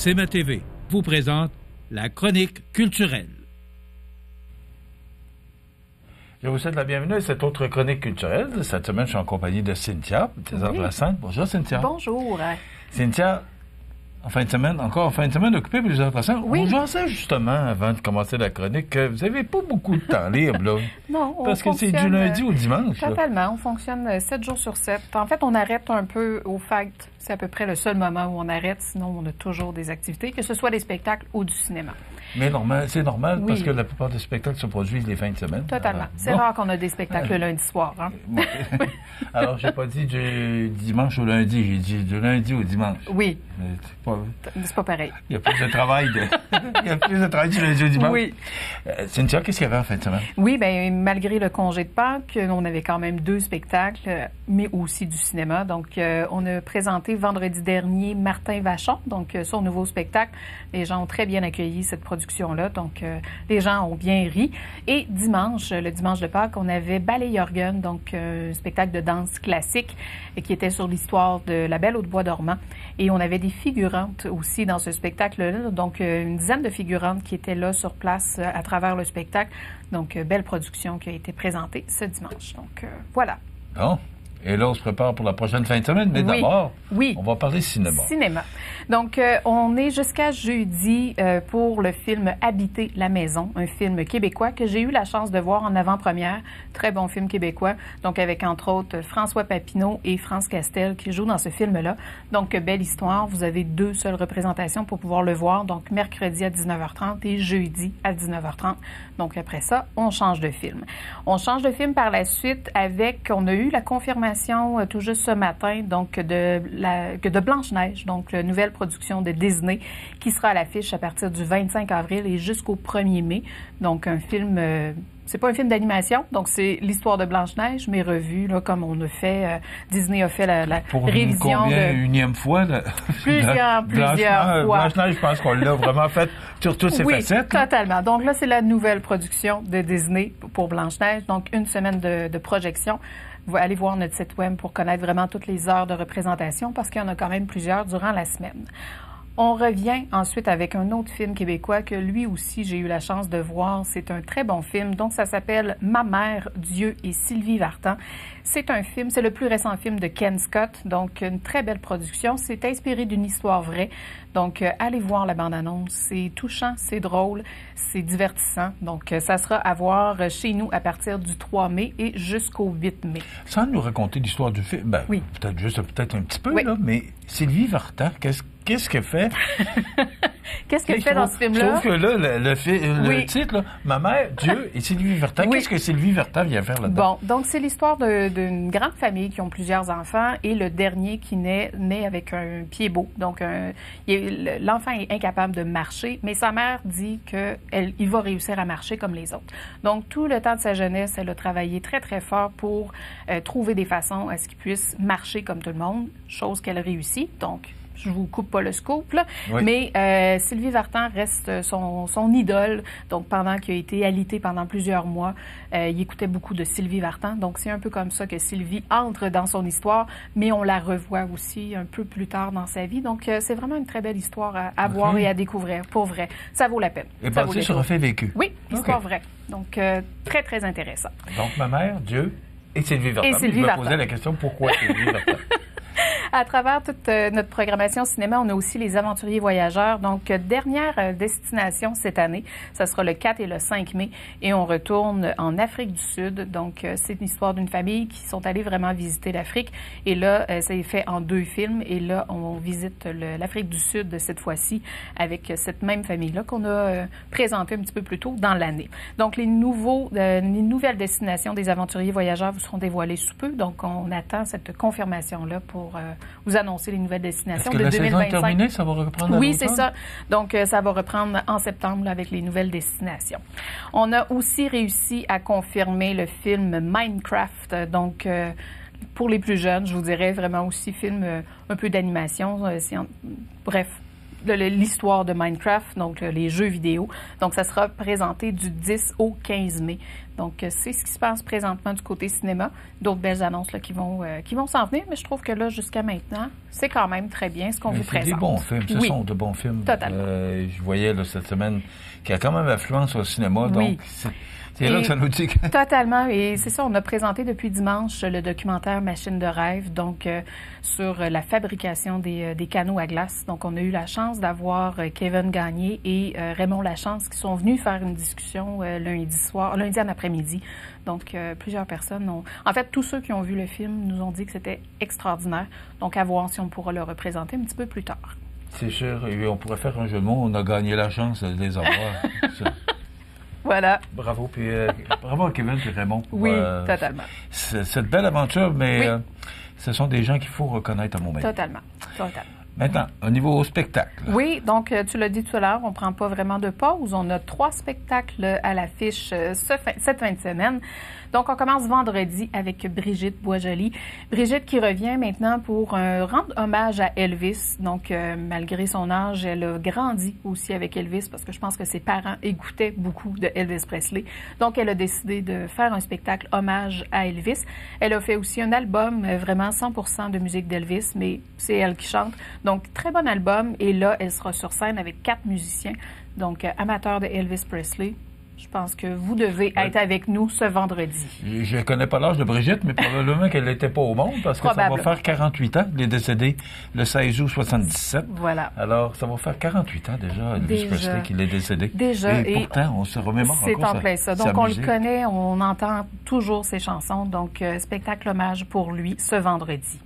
CMA-TV vous présente la chronique culturelle. Je vous souhaite la bienvenue à cette autre chronique culturelle. Cette semaine, je suis en compagnie de Cynthia, César de la Sainte. Bonjour, Cynthia. Bonjour. Cynthia, en fin de semaine occupée pour les autres personnes. Oui. On jasait justement, avant de commencer la chronique, que vous n'avez pas beaucoup de temps libre, là. Non, on Parce que c'est fonctionne, du lundi au dimanche. Totalement. Là. On fonctionne 7 jours sur 7. En fait, on arrête un peu aux fêtes. C'est à peu près le seul moment où on arrête. Sinon, on a toujours des activités, que ce soit des spectacles ou du cinéma. Mais c'est normal Oui. parce que la plupart des spectacles se produisent les fins de semaine. Totalement. C'est rare qu'on a des spectacles le lundi soir. Hein? Alors, j'ai pas dit du dimanche au lundi, j'ai dit du lundi au dimanche. Oui. C'est pas pareil. Il y a plus de travail il y a plus de travail du lundi au dimanche. Oui. Cynthia, qu'est-ce qu'il y avait en fin de semaine? Oui, bien, malgré le congé de Pâques, on avait quand même 2 spectacles, mais aussi du cinéma. Donc, on a présenté vendredi dernier Martin Vachon, donc son nouveau spectacle. Les gens ont très bien accueilli cette production-là, donc les gens ont bien ri. Et dimanche, le dimanche de Pâques, on avait Ballet Jorgen, donc un spectacle de danse classique qui était sur l'histoire de La Belle au Bois dormant. Et on avait des figurantes aussi dans ce spectacle-là, donc une dizaine de figurantes qui étaient là sur place à travers le spectacle. Donc, belle production qui a été présentée ce dimanche. Donc, voilà. Bon. Et là, on se prépare pour la prochaine fin de semaine, mais d'abord, on va parler cinéma. Cinéma. Donc, on est jusqu'à jeudi pour le film Habiter la maison, un film québécois que j'ai eu la chance de voir en avant-première. Très bon film québécois, donc avec entre autres François Papineau et France Castel qui jouent dans ce film-là. Donc, belle histoire. Vous avez 2 seules représentations pour pouvoir le voir, donc mercredi à 19h30 et jeudi à 19h30. Donc, après ça, on change de film. On change de film par la suite on a eu la confirmation tout juste ce matin, donc de Blanche-Neige, donc la nouvelle production de Disney, qui sera à l'affiche à partir du 25 avril et jusqu'au 1er mai. Donc un film, c'est pas un film d'animation, donc c'est l'histoire de Blanche-Neige, mais revue, là, comme on a fait, Disney a fait la pour révision combien, unième fois? Plusieurs fois. Blanche-Neige, je pense qu'on l'a vraiment fait sur toutes ses facettes. Oui, totalement. Donc là, c'est la nouvelle production de Disney pour Blanche-Neige, donc une semaine de projection. Vous allez voir notre site web pour connaître vraiment toutes les heures de représentation parce qu'il y en a quand même plusieurs durant la semaine. On revient ensuite avec un autre film québécois que lui aussi j'ai eu la chance de voir. C'est un très bon film. Donc ça s'appelle Ma mère, Dieu et Sylvie Vartan. C'est un film, c'est le plus récent film de Ken Scott. Donc une très belle production. C'est inspiré d'une histoire vraie. Donc allez voir la bande-annonce. C'est touchant, c'est drôle, c'est divertissant. Donc ça sera à voir chez nous à partir du 3 mai et jusqu'au 8 mai. Sans nous raconter l'histoire du film, oui. peut-être un petit peu, là, mais Sylvie Vartan, qu'est-ce qu'elle fait? Qu'est-ce qu'elle fait dans ce film-là? Je trouve que là, le titre, là, Ma mère, Dieu et Sylvie Vartan, qu'est-ce que Sylvie Vartan vient faire là-dedans? Bon, donc c'est l'histoire d'une grande famille qui ont plusieurs enfants et le dernier qui naît avec un pied beau. Donc, l'enfant est incapable de marcher, mais sa mère dit qu'il va réussir à marcher comme les autres. Donc, tout le temps de sa jeunesse, elle a travaillé très, très fort pour trouver des façons à ce qu'il puisse marcher comme tout le monde, chose qu'elle réussit. Donc, je vous coupe pas le scoop, là. Oui. Mais Sylvie Vartan reste son idole. Donc, pendant qu'il a été alité pendant plusieurs mois, il écoutait beaucoup de Sylvie Vartan. Donc, c'est un peu comme ça que Sylvie entre dans son histoire, mais on la revoit aussi un peu plus tard dans sa vie. Donc, c'est vraiment une très belle histoire à voir et à découvrir, pour vrai. Ça vaut la peine. Et basée sur un fait vécu. Oui, histoire vraie. Donc, très, très intéressant. Donc, Ma mère, Dieu et Sylvie Vartan. Et Sylvie Vartan. Je me posais la question, pourquoi Sylvie Vartan? À travers toute notre programmation cinéma, on a aussi les Aventuriers Voyageurs. Donc, dernière destination cette année, ça sera le 4 et le 5 mai. Et on retourne en Afrique du Sud. Donc, c'est une histoire d'une famille qui sont allés vraiment visiter l'Afrique. Et là, ça est fait en 2 films. Et là, on visite l'Afrique du Sud cette fois-ci avec cette même famille-là qu'on a présentée un petit peu plus tôt dans l'année. Donc, les nouvelles destinations des Aventuriers Voyageurs vous seront dévoilées sous peu. Donc, on attend cette confirmation-là pour vous annoncer les nouvelles destinations de 2025. Saison est terminée, ça va reprendre Oui, c'est ça. Donc, ça va reprendre en septembre là, avec les nouvelles destinations. On a aussi réussi à confirmer le film Minecraft. Donc, pour les plus jeunes, je vous dirais vraiment aussi film un peu d'animation. Bref, l'histoire de Minecraft, donc les jeux vidéo. Donc, ça sera présenté du 10 au 15 mai. Donc, c'est ce qui se passe présentement du côté cinéma. D'autres belles annonces là, qui vont s'en venir, mais je trouve que là, jusqu'à maintenant, c'est quand même très bien ce qu'on vous présente. C'est des bons films, ce sont de bons films. Totalement. Je voyais là, cette semaine qu'il y a quand même influence au cinéma, donc c'est là que ça nous dit que... Totalement. Et c'est ça, on a présenté depuis dimanche le documentaire Machine de rêve, donc sur la fabrication des canaux à glace. Donc, on a eu la chance d'avoir Kevin Gagné et Raymond Lachance qui sont venus faire une discussion lundi en après-midi. Donc, plusieurs personnes ont... En fait, tous ceux qui ont vu le film nous ont dit que c'était extraordinaire. Donc, à voir si on pourra le représenter un petit peu plus tard. C'est sûr. Et on pourrait faire un jeu de mots. On a gagné la chance de les avoir. Voilà. Bravo. Puis, bravo à Kevin et Raymond. Pour, totalement. Cette belle aventure, mais ce sont des gens qu'il faut reconnaître à Montmagny. Totalement. Maintenant, au niveau spectacle. Oui, donc tu l'as dit tout à l'heure, on ne prend pas vraiment de pause. On a 3 spectacles à l'affiche cette fin de semaine. Donc, on commence vendredi avec Brigitte Boisjoli. Brigitte qui revient maintenant pour rendre hommage à Elvis. Donc, malgré son âge, elle a grandi aussi avec Elvis parce que je pense que ses parents écoutaient beaucoup de Elvis Presley. Donc, elle a décidé de faire un spectacle hommage à Elvis. Elle a fait aussi un album vraiment 100% de musique d'Elvis, mais c'est elle qui chante. Donc, très bon album. Et là, elle sera sur scène avec 4 musiciens. Donc, amateurs de Elvis Presley. Je pense que vous devez être avec nous ce vendredi. Je ne connais pas l'âge de Brigitte, mais probablement qu'elle n'était pas au monde parce que ça va faire 48 ans. Elle est décédée le 16 août 77. Voilà. Alors, ça va faire 48 ans déjà, Elvis Presley, qu'il est décédé. Déjà. Et pourtant, on se remémore encore c'est en plein ça. Donc, on le connaît, on entend toujours ses chansons. Donc, spectacle hommage pour lui ce vendredi.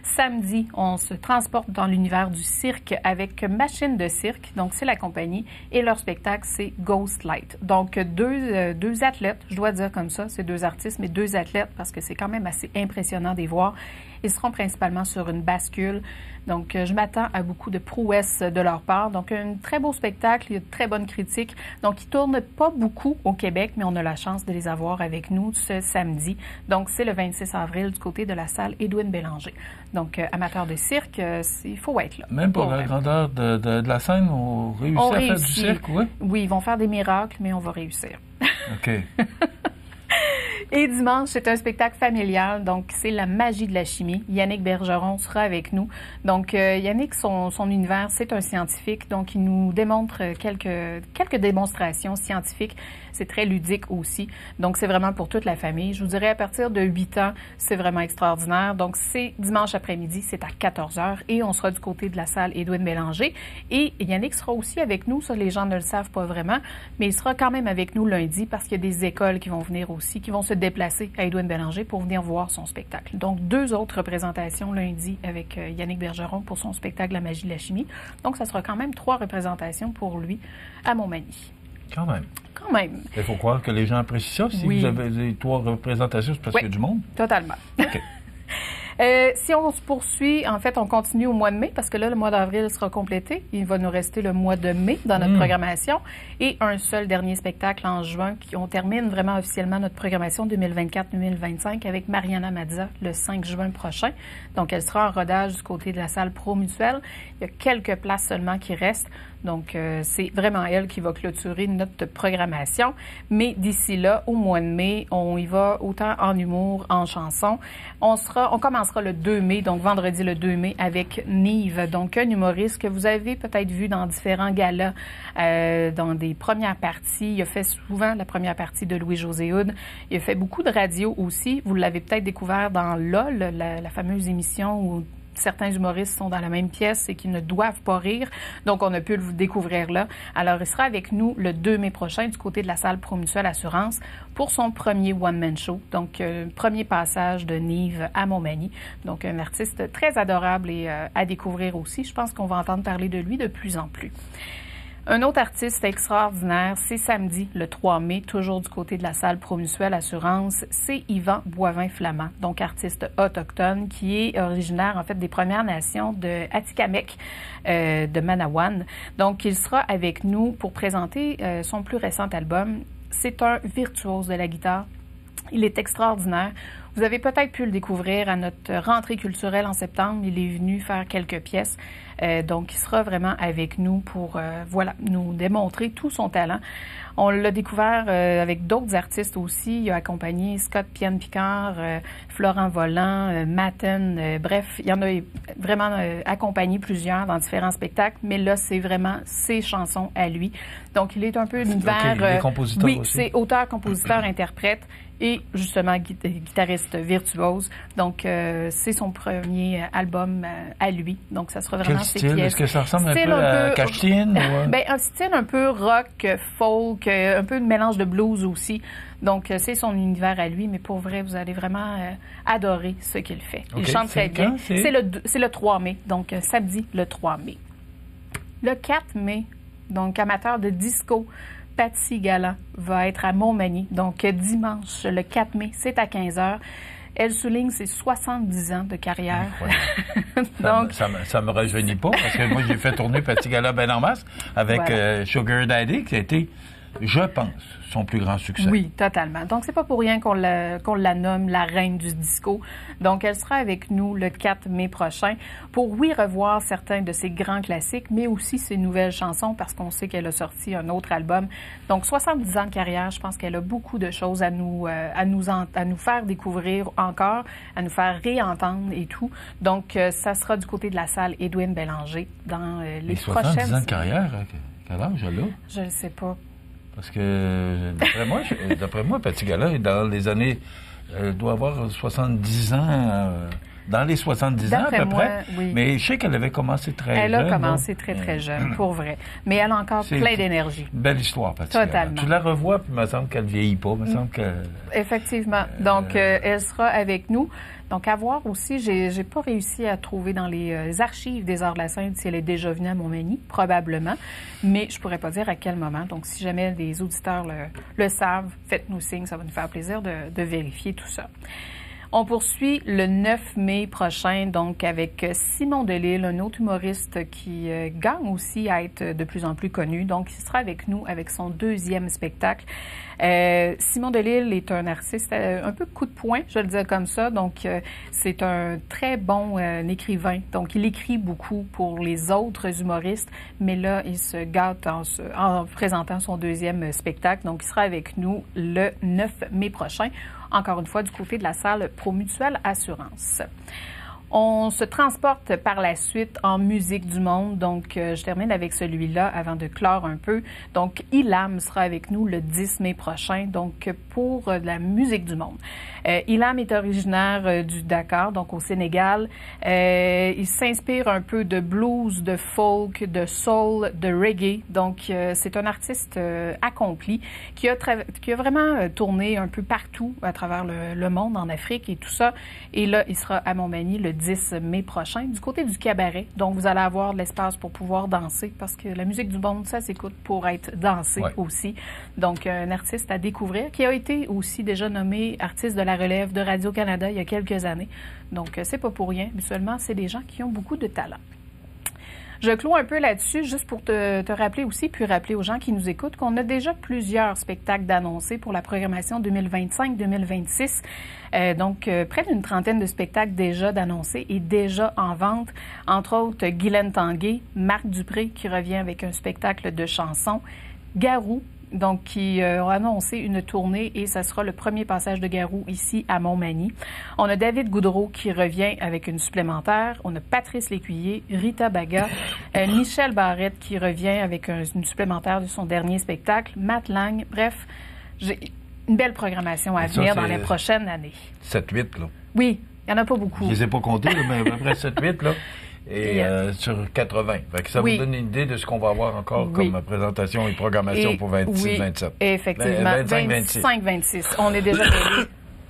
Samedi, on se transporte dans l'univers du cirque avec Machine de cirque. Donc, c'est la compagnie. Et leur spectacle, c'est Ghost Light. Donc, deux athlètes, je dois dire comme ça, c'est 2 artistes, mais 2 athlètes parce que c'est quand même assez impressionnant de les voir. Ils seront principalement sur une bascule. Donc, je m'attends à beaucoup de prouesses de leur part. Donc, un très beau spectacle, il y a de très bonnes critiques. Donc, ils ne tournent pas beaucoup au Québec, mais on a la chance de les avoir avec nous ce samedi. Donc, c'est le 26 avril du côté de la salle Édouine Bélanger. Donc, amateurs de cirque, il faut être là. Même pour la grandeur de la scène, on réussit à faire du cirque, oui? Oui, ils vont faire des miracles, mais on va réussir. OK. Et dimanche, c'est un spectacle familial, donc c'est la magie de la chimie. Yannick Bergeron sera avec nous. Donc, Yannick, son univers, c'est un scientifique, donc il nous démontre quelques démonstrations scientifiques. C'est très ludique aussi. Donc, c'est vraiment pour toute la famille. Je vous dirais, à partir de 8 ans, c'est vraiment extraordinaire. Donc, c'est dimanche après-midi, c'est à 14h et on sera du côté de la salle Édouine Bélanger. Et Yannick sera aussi avec nous. Ça, les gens ne le savent pas vraiment, mais il sera quand même avec nous lundi parce qu'il y a des écoles qui vont venir aussi, qui vont se déplacer à Édouine Bélanger pour venir voir son spectacle. Donc, 2 autres représentations lundi avec Yannick Bergeron pour son spectacle La magie de la chimie. Donc, ça sera quand même 3 représentations pour lui à Montmagny. Quand même. Quand même. Il faut croire que les gens apprécient ça. Si vous avez 3 représentations, c'est parce qu'il y a du monde. Totalement. OK. Si on se poursuit, en fait, on continue au mois de mai parce que là, le mois d'avril sera complété. Il va nous rester le mois de mai dans notre programmation et un seul dernier spectacle en juin. On termine vraiment officiellement notre programmation 2024-2025 avec Mariana Mazza le 5 juin prochain. Donc, elle sera en rodage du côté de la salle Pro Mutuelle. Il y a quelques places seulement qui restent. Donc, c'est vraiment elle qui va clôturer notre programmation. Mais d'ici là, au mois de mai, on y va autant en humour, en chanson. On commencera le 2 mai, donc vendredi le 2 mai, avec Nive, donc un humoriste que vous avez peut-être vu dans différents galas, dans des premières parties. Il a fait souvent la première partie de Louis-José Hood. Il a fait beaucoup de radio aussi. Vous l'avez peut-être découvert dans LOL, la fameuse émission où certains humoristes sont dans la même pièce et qui ne doivent pas rire. Donc, on a pu le découvrir là. Alors, il sera avec nous le 2 mai prochain du côté de la salle Promutuelle Assurance pour son premier one-man show. Donc, premier passage de Nive à Montmagny. Donc, un artiste très adorable et à découvrir aussi. Je pense qu'on va entendre parler de lui de plus en plus. Un autre artiste extraordinaire, c'est samedi, le 3 mai, toujours du côté de la salle Promutuelle Assurance, c'est Yvan Boivin-Flamand, donc artiste autochtone qui est originaire, en fait, des Premières Nations de Atikamekw, de Manawan. Donc, il sera avec nous pour présenter son plus récent album. C'est un virtuose de la guitare. Il est extraordinaire. Vous avez peut-être pu le découvrir à notre rentrée culturelle en septembre. Il est venu faire quelques pièces. Donc, il sera vraiment avec nous pour nous démontrer tout son talent. On l'a découvert avec d'autres artistes aussi. Il a accompagné Scott Pienne-Picard, Florent Volant, Matten. Bref, il y en a vraiment accompagné plusieurs dans différents spectacles. Mais là, c'est vraiment ses chansons à lui. Donc, il est un peu l'univers... il est compositeur oui, aussi. c'est auteur, compositeur, interprète et justement guitariste virtuose. Donc, c'est son premier album à lui. Donc, ça sera vraiment Quel ses style? pièces. Est-ce que ça ressemble un peu à Cachetine? Ben, un style un peu rock, folk, un peu de mélange de blues aussi. Donc, c'est son univers à lui, mais pour vrai, vous allez vraiment adorer ce qu'il fait. Il chante très bien. C'est le 3 mai, donc samedi le 3 mai. Le 4 mai, donc amateur de disco, Patsy Galland va être à Montmagny, donc dimanche, le 4 mai, c'est à 15h. Elle souligne ses 70 ans de carrière. Donc, ça me rajeunit pas, parce que moi, j'ai fait tourner Patsy Galland ben en masse avec Sugar Daddy, qui a été, je pense, son plus grand succès. Oui, totalement. Donc, c'est pas pour rien qu'on la nomme la reine du disco. Donc, elle sera avec nous le 4 mai prochain pour, oui, revoir certains de ses grands classiques, mais aussi ses nouvelles chansons, parce qu'on sait qu'elle a sorti un autre album. Donc, 70 ans de carrière, je pense qu'elle a beaucoup de choses à nous faire découvrir encore, à nous faire réentendre et tout. Donc, ça sera du côté de la salle Édouine Bélanger dans les prochaines... 70 ans de carrière, quel âge elle a? Je ne sais pas. Parce que, d'après moi, Patsy Galland, dans les années, elle doit avoir 70 ans, dans les 70 ans à peu près. Oui. Mais je sais qu'elle avait commencé très jeune. Elle a commencé très jeune, pour vrai. Mais elle a encore plein d'énergie. Une belle histoire, Patsy Galland. Totalement. Tu la revois, puis il me semble qu'elle ne vieillit pas. Il me semble que... Effectivement. Donc, elle sera avec nous. Donc, à voir aussi, j'ai pas réussi à trouver dans les archives des Arts de la Seine si elle est déjà venue à Montmagny, probablement, mais je pourrais pas dire à quel moment. Donc, si jamais des auditeurs le savent, faites-nous signe, ça va nous faire plaisir de vérifier tout ça. On poursuit le 9 mai prochain, donc avec Simon Delille, un autre humoriste qui gagne aussi à être de plus en plus connu. Donc, il sera avec nous avec son deuxième spectacle. Simon Delille est un artiste un peu coup de poing, je vais le dire comme ça. Donc, c'est un très bon écrivain. Donc, il écrit beaucoup pour les autres humoristes, mais là, il se gâte en présentant son deuxième spectacle. Donc, il sera avec nous le 9 mai prochain, encore une fois, du côté de la salle Promutuelle Assurance. On se transporte par la suite en musique du monde. Donc, je termine avec celui-là avant de clore un peu. Donc, Ilham sera avec nous le 10 mai prochain, donc pour la musique du monde. Ilham est originaire du Dakar, donc au Sénégal. Il s'inspire un peu de blues, de folk, de soul, de reggae. Donc, c'est un artiste accompli qui a vraiment tourné un peu partout à travers le monde, en Afrique et tout ça. Et là, il sera à Montmagny le 10 mai prochain, du côté du cabaret. Donc, vous allez avoir de l'espace pour pouvoir danser, parce que la musique du monde, ça s'écoute pour être dansé aussi. Donc, un artiste à découvrir, qui a été aussi déjà nommé artiste de la relève de Radio-Canada il y a quelques années. Donc, c'est pas pour rien, mais seulement, c'est des gens qui ont beaucoup de talent. Je clôt un peu là-dessus, juste pour te rappeler aussi, puis rappeler aux gens qui nous écoutent, qu'on a déjà plusieurs spectacles d'annoncés pour la programmation 2025-2026. Donc, près d'une trentaine de spectacles déjà d'annoncés et déjà en vente. Entre autres, Guylaine Tanguay, Marc Dupré, qui revient avec un spectacle de chansons, Garou, donc qui ont annoncé une tournée et ça sera le premier passage de Garou ici à Montmagny. On a David Goudreau qui revient avec une supplémentaire. On a Patrice Lécuyer, Rita Baga, Michel Barrette qui revient avec une supplémentaire de son dernier spectacle, Matt Lang. Bref, j'ai une belle programmation à venir dans les prochaines années. 7-8, là. Oui, il n'y en a pas beaucoup. Je les ai pas comptés, là, mais à peu près 7-8, là. Et sur 80. Fait que ça vous donne une idée de ce qu'on va avoir encore comme présentation et programmation pour 26-27. Effectivement. 25-26. On est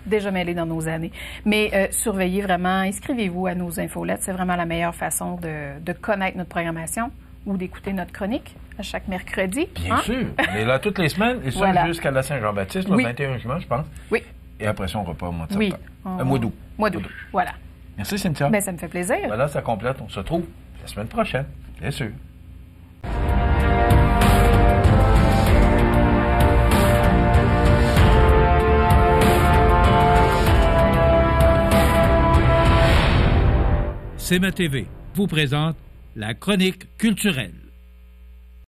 déjà mêlés dans nos années. Mais surveillez vraiment, inscrivez-vous à nos infolettes. C'est vraiment la meilleure façon de connaître notre programmation ou d'écouter notre chronique à chaque mercredi. Bien sûr. On est là toutes les semaines et ça jusqu'à la Saint-Jean-Baptiste, le 21 juin, je pense. Oui. Et après ça, on repart au mois de septembre. Un mois d'août. Voilà. Merci, Cynthia. Bien, ça me fait plaisir. Voilà, ça complète. On se retrouve la semaine prochaine, bien sûr. CMA TV vous présente la chronique culturelle.